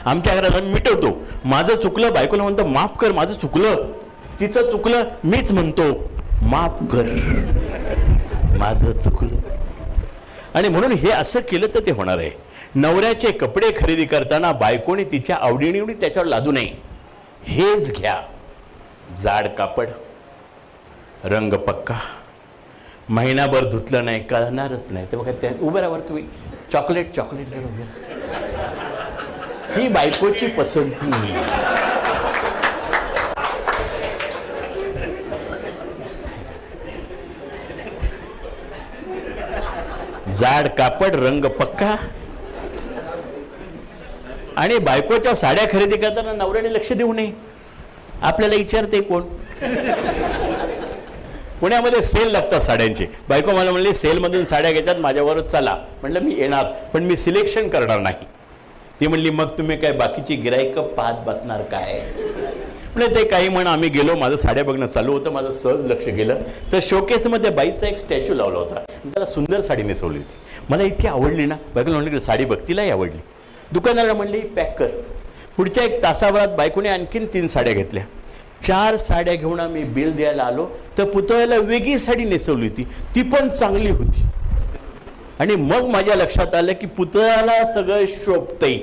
आमच्या घरात मिटवतो. माझं चुकलं, बायकोला म्हणतो माफ कर, माझं चुकलं. तिचं चुकलं, मीच म्हणतो माफ कर, माझं चुकलं. आणि म्हणून हे असं केलं तर ते होणार आहे. नवऱ्याचे कपडे खरेदी करताना बायकोने तिच्या आवडीनिवडी त्याच्यावर लादू नये. हेच घ्या, जाड कापड, रंग पक्का, महिनाभर धुतलं नाही कळणारच नाही. ते बघा त्या उभ्यावर तुम्ही चॉकलेट चॉकलेट ही बायकोची पसंती. जाड कापड, रंग पक्का. आणि बायकोच्या साड्या खरेदी करताना नवऱ्याने लक्ष देऊ नये. आपल्याला विचारते कोण? पुण्यामध्ये सेल लागतात साड्यांचे. बायको मला म्हणली सेलमधून साड्या घेतात, माझ्यावरच चला. म्हटलं मी येणार, पण मी सिलेक्शन करणार नाही. ती म्हणली मग तुम्ही काय बाकीची गिराईक पाहत बसणार काय? म्हणजे ते काही म्हण आम्ही गेलो, माझं साड्या बघणं चालू होतं. माझं सहज लक्ष गेलं तर शोकेसमध्ये बाईचा एक स्टॅच्यू लावला होता. त्याला सुंदर साडी नेसवली होती. मला इतकी आवडली ना, बायकोला म्हणलं साडी बघ. तिलाही आवडली. दुकानदाराला म्हणली पॅक कर. पुढच्या 1 तासाभरात बायकोने आणखीन 3 साड्या घेतल्या. 4 साड्या घेऊन आम्ही बिल द्यायला आलो तर पुतळ्याला वेगळी साडी नेसवली होती, ती पण चांगली होती. आणि मग माझ्या लक्षात आलं की पुतळ्याला सगळं शोभतंय.